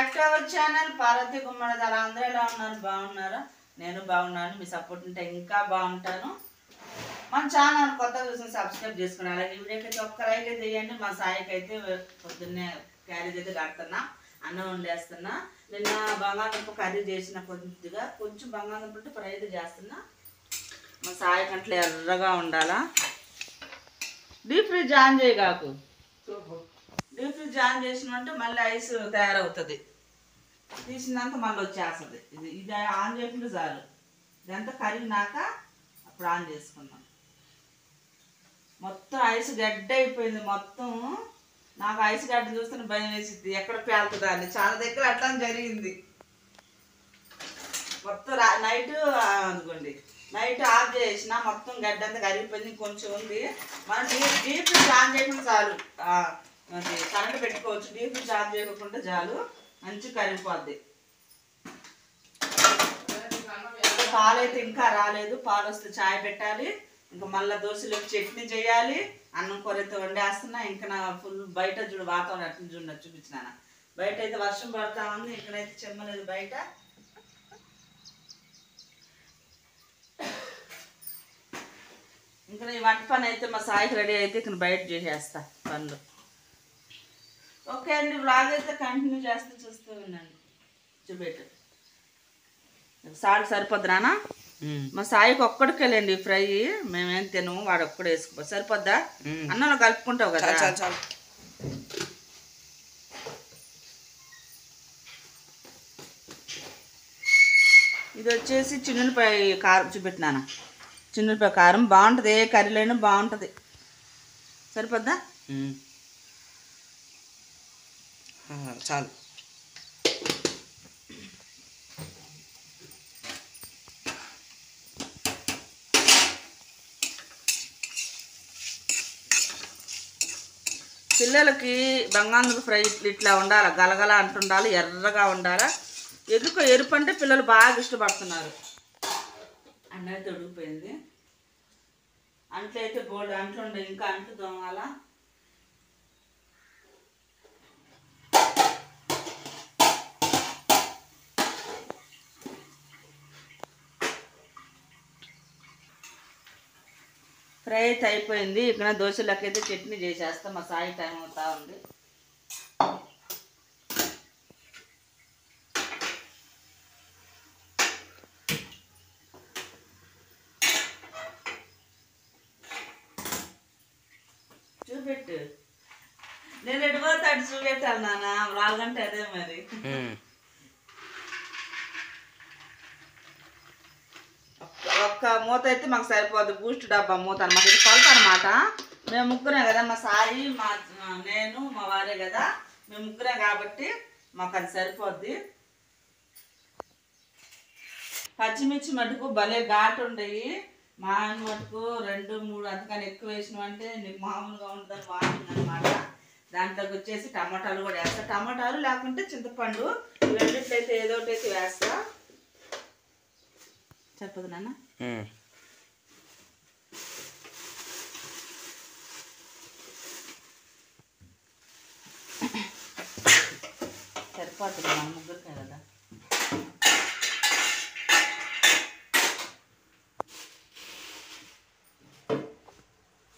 Back to our channel Parvathi Gummadidara. అందరూ ఎలా ఉన్నారు? బాగున్నారా? నేను బాగున్నాను. మీ సపోర్ట్ ఉంటే ఇంకా బాగుంటాను. మన ఛానల్ కొత్తగా చూసిన సబ్స్క్రైబ్ చేసుకుని అలాగే వీడియోకి అయితే ఒక్క లైక్ అయితే వేయండి. మా సాయికి అయితే పొద్దున్నే క్యారేజ్ అయితే కడుతున్నా, అన్నం వండేస్తున్నా. నిన్న బంగాళదుంప కర్రీ చేసిన కొంచెం బంగాళదుంప ఫ్రై అయితే చేస్తున్నా. మా సాయి కంట్లో ఎర్రగా ఉండాలా. డీప్ ఫ్రిడ్జ్ ఆన్ చేయగాకు. డీప్ ఫ్రిడ్జ్ ఆన్ చేసినట్టు మళ్ళీ ఐస్ తయారవుతుంది. తీసినాక మళ్ళీ వచ్చేస్తుంది. ఇది ఆన్ చేయకుండా చాలు. ఇదంతా కరిగినాక అప్పుడు ఆన్ చేసుకుందాం. మొత్తం ఐస్ గడ్డ అయిపోయింది. మొత్తం నాకు ఐస్ గడ్డ చూస్తే భయం వేసింది, ఎక్కడ పేలుతుందా అని. చాలా దగ్గర అట్లా జరిగింది. మొత్తం నైట్ అనుకోండి, నైట్ ఆఫ్ చేసిన మొత్తం గడ్డ అంతా కరిగిపోయింది. కొంచెం ఉంది. మనం డీప్ ఫ్రిడ్జ్ ఆన్ చేయకుండా చాలు. కరెంట్ పెట్టుకోవచ్చు. డీప్ ఫ్రిడ్జ్ ఆన్ చేయకుండా చాలు, మంచిగా కరిగిపోద్ది. పాలు అయితే ఇంకా రాలేదు. పాలు వస్తే ఛాయ్ పెట్టాలి. ఇంకా మళ్ళీ దోశలోకి చట్నీ చేయాలి. అన్నం కూర అయితే వండేస్తున్నా. ఇంకా నా ఫుల్ బయట చూడు వాతావరణం అట్లా చూడ చూపించిన. బయట అయితే వర్షం పడతా ఉంది. ఇక్కడైతే చెమ్మలేదు బయట. ఇంకా ఈ వంట పని అయితే మా సాయికి రెడీ అయితే ఇక్కడ బయట చేసేస్తా పనులు. ఓకే అండి, వ్లాగ్ అయితే కంటిన్యూ చేస్తూ చూస్తూ ఉండండి. చూపెట్టు సాల్ట్ సరిపోద్దునా? మా సాయికి ఒక్కడికెళ్ళండి ఫ్రై. మేమేం తినము, వాడు ఒక్కడు వేసుకో. సరిపోద్దా? అన్నంలో కలుపుకుంటావు కదా. ఇది వచ్చేసి చిన్నులపాయ కారం చూపెట్టినాను. చిన్నులపాయ కారం బాగుంటుంది. ఏ కర్రీలైనా బాగుంటుంది. సరిపోద్దా? చాలు. పిల్లలకి బంగాళదుంప ఫ్రై ఇట్లా ఉండాలి, గలగల అంటుండాలి, ఎర్రగా ఉండాలి. ఎరుపు అంటే పిల్లలు బాగా ఇష్టపడుతున్నారు. అన్నైతే ఉడికిపోయింది. అంట్లు అయితే బోల్డ్ అంట్లు ఉండే, ఇంకా అంట్లు తోమాలా. ఫ్రై అయితే అయిపోయింది. ఇక్కడ దోశలకి అయితే చట్నీ చేసేస్తాం. మా సాయి టైం అవుతా ఉంది. చూపెట్టు. నేను ఎడిపోతాడు చూపెట్టాలి నాన్న. రాగంటే అదే మరి. ఒక్క మూత అయితే మాకు సరిపోద్ది. బూస్ట్ డబ్బా మూత అనమాట. ఇది కొలత అనమాట. మేము ముగ్గురే కదా, మా సాయి, నేను, మా వారే కదా. మేము ముగ్గురే కాబట్టి మాకు అది సరిపోద్ది. పచ్చిమిర్చి మటుకు భలే ఘాటు ఉండయి. మా ఆయన మటుకు 2, 3 అంతకని ఎక్కువ వేసినామంటే నీకు మామూలుగా ఉంటుందని వాటింగ్ అనమాట. దాంట్లోకి వచ్చేసి టమాటాలు కూడా వేస్తా. టమాటాలు లేకుంటే చింతపండు, రెండిట్లయితే ఏదో ఒకటి అయితే వేస్తా. సరిపోదు నాన్న. సరిపోతుంది మన ముగ్గురికే కదా.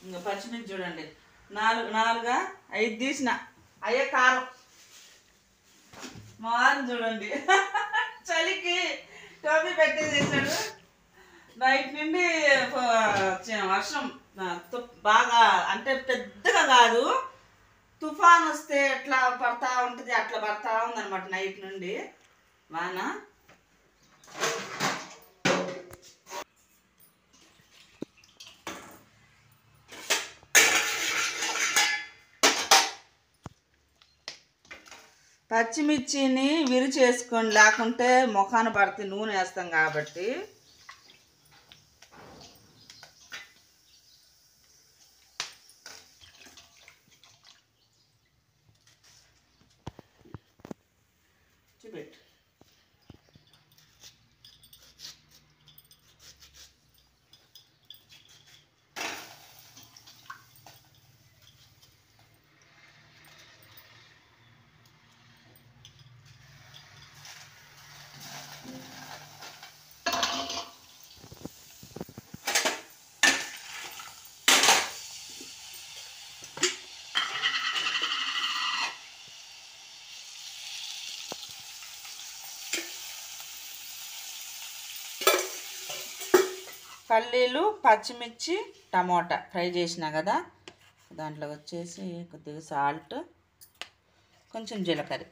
ఇంకా పచ్చిమిర్చి చూడండి, 4 5 తీసిన. అయ్యే కారం. మా వారిని చూడండి, చలికి టోపీ పెట్టేసేసాడు. నైట్ నుండి వర్షం బాగా, అంటే పెద్దగా కాదు, తుఫాన్ వస్తే ఎట్లా పడతా ఉంటుంది అట్లా పడతా ఉందన్నమాట. నైట్ నుండి వాన. పచ్చిమిర్చిని విరిచేసుకోండి, లేకుంటే ముఖాన పడితే నూనె వేస్తాం కాబట్టి. చూపెట్టు. పల్లీలు, పచ్చిమిర్చి, టమోటా ఫ్రై చేసినా కదా, దాంట్లో వచ్చేసి కొద్దిగా సాల్ట్, కొంచెం జీలకర్ర.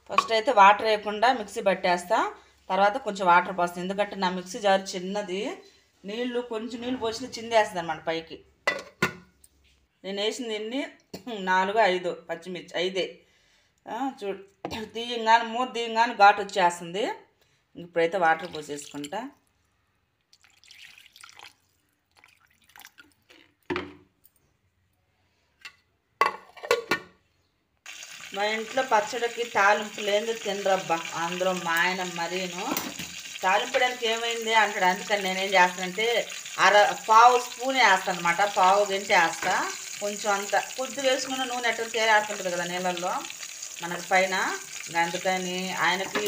ఫస్ట్ అయితే వాటర్ వేయకుండా మిక్సీ పట్టేస్తా, తర్వాత కొంచెం వాటర్ పోస్తాను. ఎందుకంటే నా మిక్సీ జారు చిన్నది, కొంచెం నీళ్ళు పోసిన చిందేస్తుంది అనమాట పైకి. నేను వేసింది ఎన్ని 4, 5 పచ్చిమిర్చి, 5. చూడు, తీయంగానే మూత తీయంగానే ఘాటు వచ్చేస్తుంది. ఇప్పుడైతే వాటర్ పోసేసుకుంటా. మా ఇంట్లో పచ్చడికి తాలింపు లేని తినరబ్బా, అందులో మా ఆయన మరీను. తాలింపడానికి ఏమైంది అంటాడు. అందుకని నేనేం చేస్తానంటే పావు స్పూన్ వేస్తాను అనమాట, పావు గంట వేస్తా. కొంచెం అంత కొద్దిగా వేసుకున్న నూనె ఎట్లా తేలాడుతుంటుంది కదా నీళ్ళల్లో మనకి పైన. అందుకని ఆయనకి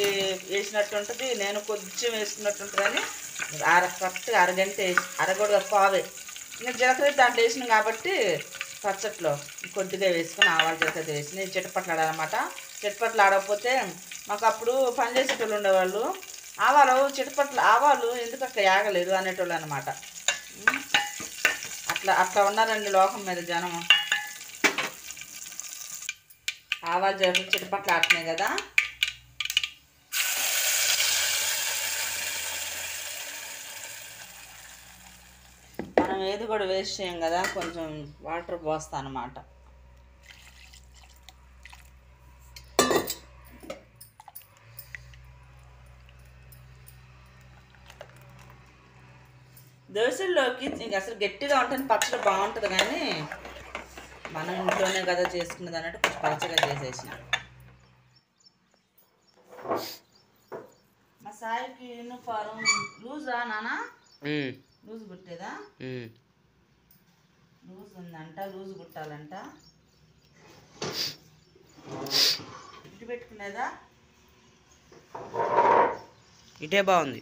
వేసినట్టు ఉంటుంది, నేను కొంచెం వేసుకున్నట్టు ఉంటుంది. కానీ కరెక్ట్గా అరగంట వేసి, అరగొడగా పావే. ఇంకా జీలకర్ర దాంట్లో వేసినాం కాబట్టి పచ్చట్లో కొద్దిగా వేసుకొని ఆవాలు జీలకర్ర వేసి నేను చిటపట్లాడాలన్నమాట. చిటపట్లు ఆడకపోతే మాకు అప్పుడు పనిచేసేటోళ్ళు ఉండేవాళ్ళు, ఆవాలు ఎందుకక్క యాగలేదు అనేటోళ్ళు అనమాట. అట్లా ఉన్నారండి లోకం మీద జనం. ఆవాలు జీలకర్ర చిటపట్లు ఆడుతున్నాయి కదా, మనం ఏది కూడా వేస్ట్ చేయం కదా, కొంచెం వాటర్ పోస్తా అన్నమాట. దోశల్లోకి ఇంక అసలు గట్టిగా ఉంటుంది, పచ్చడి బాగుంటుంది. కానీ మనం ఇంట్లోనే కదా చేసుకున్నది అన్నట్టు కొంచెం పచ్చగా చేసేసిన. మా సాయికి యూనిఫారం లూజా నానా, లూజ్ కుట్టేదా? లూజ్ ఉందంట, లూజ్ కుట్టాలంట. ఇటు పెట్టుకునేదా? ఇటే బాగుంది.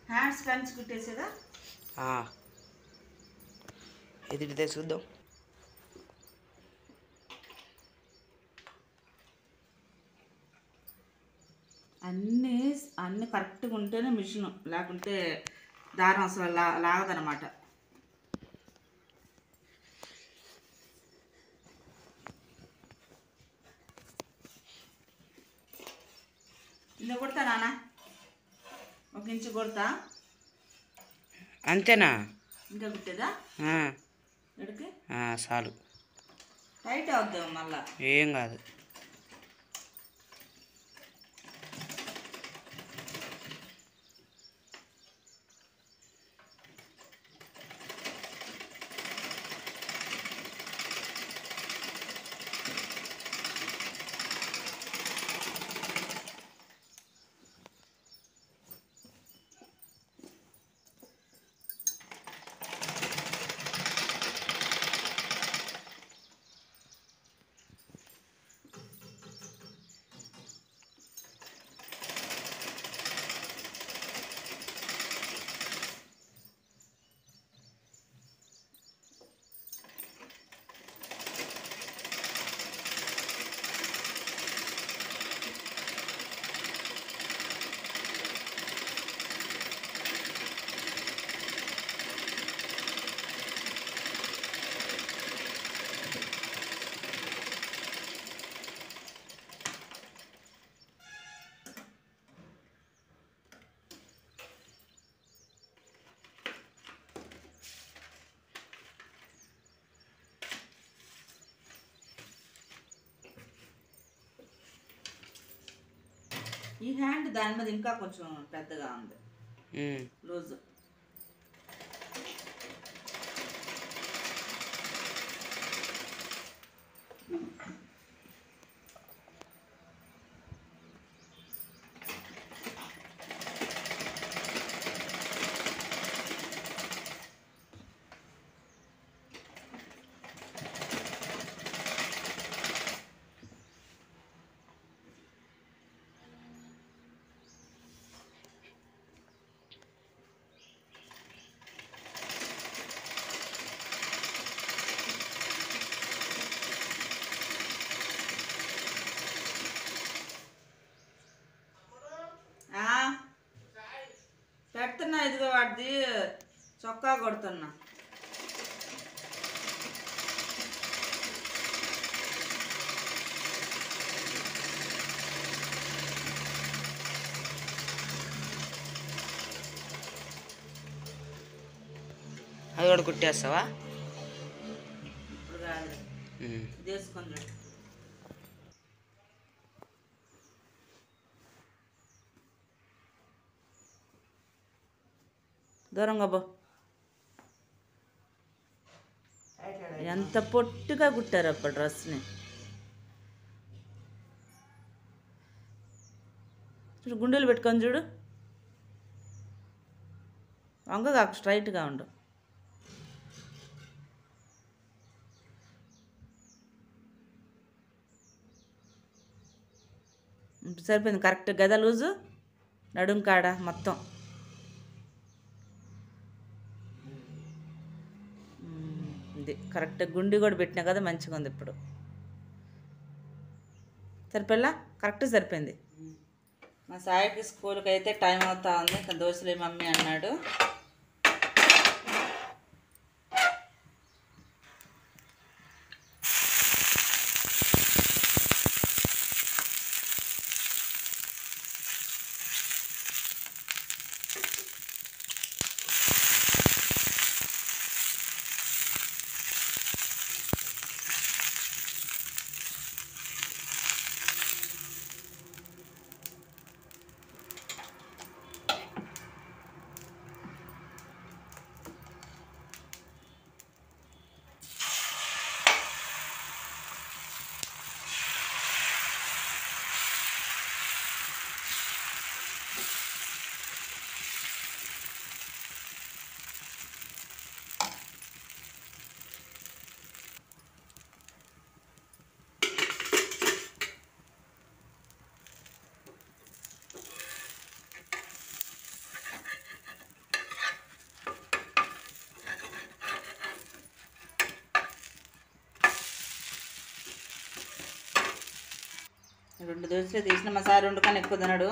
హ్యాండ్స్ పంచి కుట్టేసేదా? ఎదుటిదే చూద్దాం. అన్నీ కరెక్ట్గా ఉంటేనే మిషన్, లేకుంటే దారం అసలు లాగదనమాట. ఇంత కుడతా నాన్న, 1 ఇంచు కుడతా. అంతేనా? ఇంకా కుట్టేదా? ఎడికి చాలు. టైట్ అవుద్దాం మళ్ళా. ఏం కాదు. ఈ హ్యాండ్ దాని మీద ఇంకా కొంచెం పెద్దగా ఉంది, లూజ్. తీస్తున్నా, ఇదిగో వాడిది చొక్కా కొడుతున్నా. అది కూడా కుట్టేస్తావా? ఇప్పుడు కాదు, ఇది వేసుకొని చూడు. దూరంగా బో. ఎంత పొట్టిగా కుట్టారు అప్పుడు డ్రెస్ని. చూడు, గుండెలు పెట్టుకొని చూడు. వంగ కాకు, స్ట్రైట్గా ఉండు. సరిపోయింది. కరెక్ట్ గద లూజు, నడుం కాడ మొత్తం. ఇది కరెక్ట్. గుండి కూడా పెట్టినా కదా, మంచిగా ఉంది ఇప్పుడు. సరిపోలా, కరెక్ట్ సరిపోయింది. మా సాయికి స్కూల్కి అయితే టైం అవుతా ఉంది. ఇంకా దోశలే మమ్మీ అన్నాడు. రెండు దోశలు తీసిన. మా సార్ 2 కన్నా ఎక్కువ తినడు.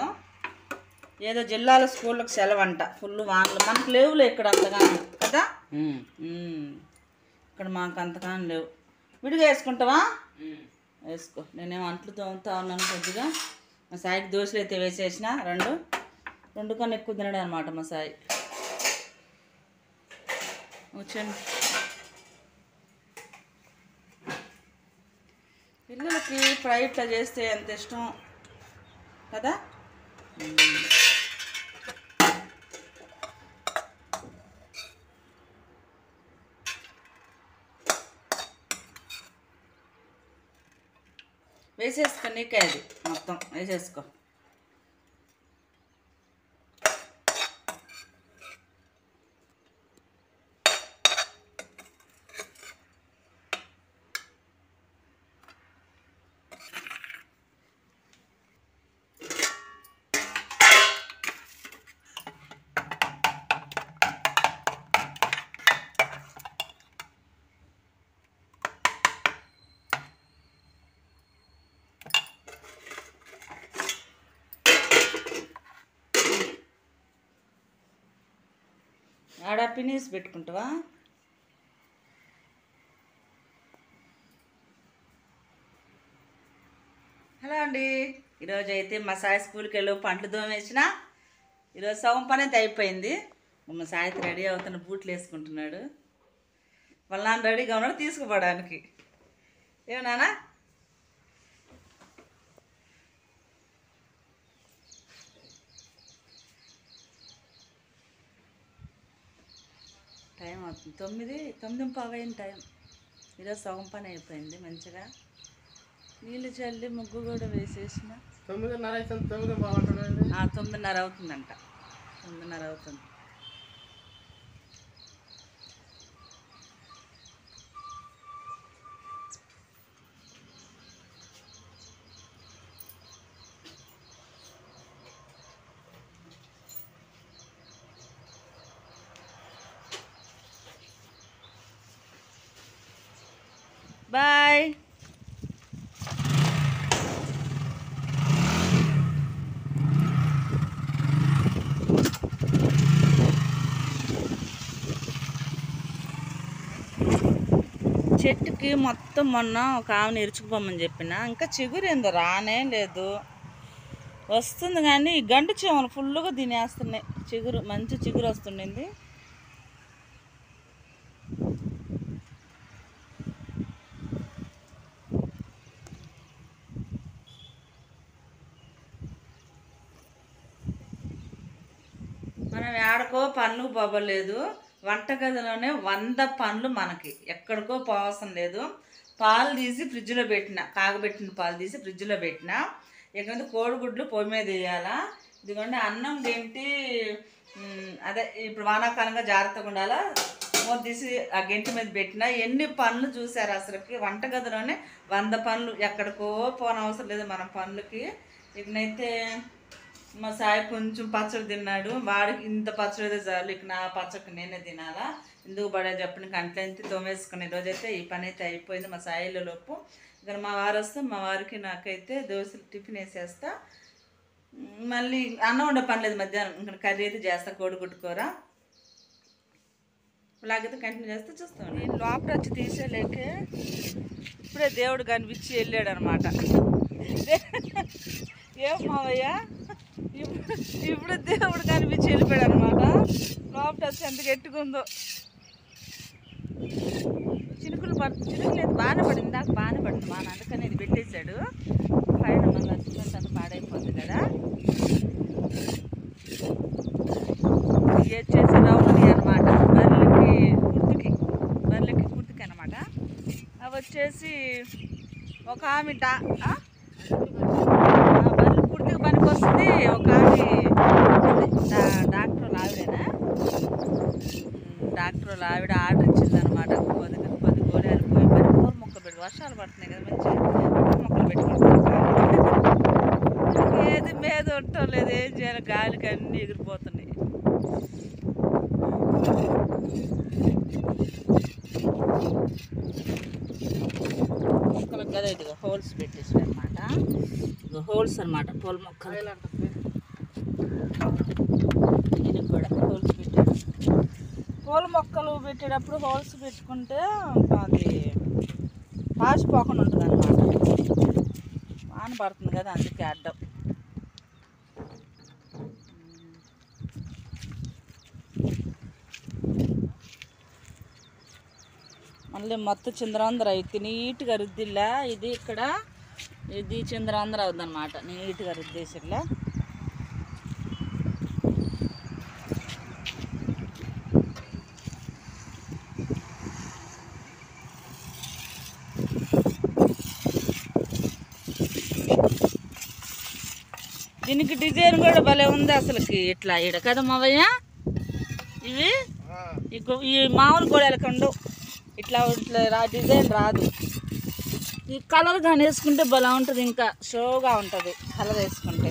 ఏదో జిల్లాలో స్కూళ్ళకి సెలవు అంట, ఫుల్ వానలు. మనకు లేవులే ఇక్కడ అంతగానో కదా. ఇక్కడ మాకు అంతగానో లేవు. విడిగా వేసుకుంటావా? వేసుకో. నేనేమో అంట్లు తోముతా ఉన్నాను కొద్దిగా. మా సాయికి దోశలు అయితే వేసేసిన 2 కన్నా ఎక్కువ తినడు అనమాట మా సాయి. వచ్చండి. పిల్లలకి ఫ్రై ఇట్లా చేస్తే ఎంత ఇష్టం కదా. వేసేసుకో, నీకే అది మొత్తం వేసేసుకో. ఆడ పినీస్ పెట్టుకుంటావా? హలో అండి. ఈరోజు అయితే మా సాయి స్కూల్కి వెళ్ళి పంటలు దోమేసిన. ఈరోజు సగం పని అయితే అయిపోయింది. మా సాయికి రెడీ అవుతున్న, బూట్లు వేసుకుంటున్నాడు. వాళ్ళ నాన్న రెడీగా ఉన్నాడు తీసుకుపోవడానికి. ఏమన్నా టైం అవుతుంది. 9:15 టైం. ఈరోజు సగం పని అయిపోయింది మంచిగా. నీళ్ళు చల్లి ముగ్గు కూడా వేసేసిన. 9:30 అవుతుందంట. 9:30 అవుతుంది. బాయ్. చెట్టుకి మొత్తం మొన్న ఒక ఆమెను ఇరుచుకుపోమని చెప్పిన, ఇంకా చిగురు ఏందో రానే లేదు. వస్తుంది కానీ ఈ గండు చీమలు ఫుల్గా తినేస్తున్నాయి. చిగురు మంచి చిగురు వస్తుండింది. మనం ఏడకో పనులు పోవలేదు. వంటగదిలోనే 100 పనులు మనకి, ఎక్కడికో పోవసం లేదు. పాలు తీసి ఫ్రిడ్జ్లో పెట్టిన, కాగబెట్టిన పాలు తీసి ఫ్రిడ్జ్లో పెట్టిన. ఎందుకంటే కోడిగుడ్లు పొయ్యి మీద వేయాలా. ఇదిగోండి అన్నం గెంటి, అదే ఇప్పుడు వానాకాలంగా జాగ్రత్తగా ఉండాలా. మూత తీసి ఆ గెంటి మీద పెట్టిన. ఎన్ని పనులు చూసారు అసలుకి. వంటగదిలోనే 100 పనులు, ఎక్కడికో పోనవసరం లేదు మనం పనులకి. ఇకనైతే మా సాయి కొంచెం పచ్చడి తిన్నాడు. వాడికి ఇంత పచ్చడి అయితే చాలు, ఇక నా పచ్చడికి నేనే తినాలా. ఎందుకు పడే చెప్పిన కంట్లెంత తోమేసుకుని రోజైతే ఈ పని అయితే అయిపోయింది మా సాయిలో లోపు. ఇక్కడ మా వారు వస్తే మా వారికి నాకైతే దోశలు టిఫిన్ వేసేస్తా. మళ్ళీ అన్నం ఉండే పని లేదు మధ్యాహ్నం. ఇక్కడ కర్రీ అయితే చేస్తా, కోడిగుడ్డు కూర. ఇలాగైతే కంటిన్యూ చేస్తే చూస్తాను. నేను లోపల వచ్చి తీసేలేక ఇప్పుడే దేవుడు కనిపించి వెళ్ళాడు అనమాట. ఏం మావయ్య, ఇప్పుడు దేవుడు కనిపించి వెళ్ళిపోయాడు అనమాట. లోపల వచ్చి ఎంత గట్టిగుందో. చినుకులు లేదు, బాగానే పడింది. నాకు బాగానే పడింది బాగా, అందుకని ఇది పెట్టేశాడు. పైన మళ్ళీ వచ్చిందంటే అంత పాడైపోతుంది కదా. ఇది వచ్చేసి రౌండ్ అనమాట, బర్రెలకి కుర్తికి అనమాట. అవి వచ్చేసి ఒక ఆమె బర్రెలు కుర్తికి పనికి వస్తుంది. ఒక ఆమె డాక్టర్ ఆవిడేనా, డాక్టర్ ఆవిడ ఆర్డర్ ఇచ్చిందనమాట. 10 గోళాలు పోయి మరి పూల మొక్కలు పెట్టి, వర్షాలు పడుతున్నాయి కదా, మంచిగా పూల మొక్కలు పెట్టుకుంటున్నాను. ఏది మీద ఉండటం లేదు, ఏం చేయాలి, గాలికి అన్నీ ఎగిరిపోతున్నాయి. మొక్కలకు కదా ఇదిగో హోల్స్ పెట్టేసాడు అనమాట. ఇదిగో హోల్స్ అనమాట పూల మొక్కలు. దీనికి కూడా హోల్స్ పెట్టాడు. పూల మొక్కలు పెట్టేటప్పుడు హోల్స్ పెట్టుకుంటే అది పాసిపోకుండా ఉంటుంది అనమాట. వాన పడుతుంది కదా, అందుకే అడ్డం. మళ్ళీ మొత్తం చిందరాంధ్ర అయితే నీట్గా రుద్దిల్లా. ఇది ఇక్కడ ఇది చిందరాంధ్ర అవుద్ది అనమాట, నీట్గా రుద్దేసిలా. దీనికి డిజైన్ కూడా భలే ఉంది అసలుకి, ఇట్లా ఈడ కదా మావయ్య. ఇవి ఈ మామూలు గోడలకు ఉండవు, ఇట్లా ఇట్లా డిజైన్ రాదు. ఈ కలర్ కానీ వేసుకుంటే భలే ఉంటుంది, ఇంకా షోగా ఉంటుంది కలర్ వేసుకుంటే.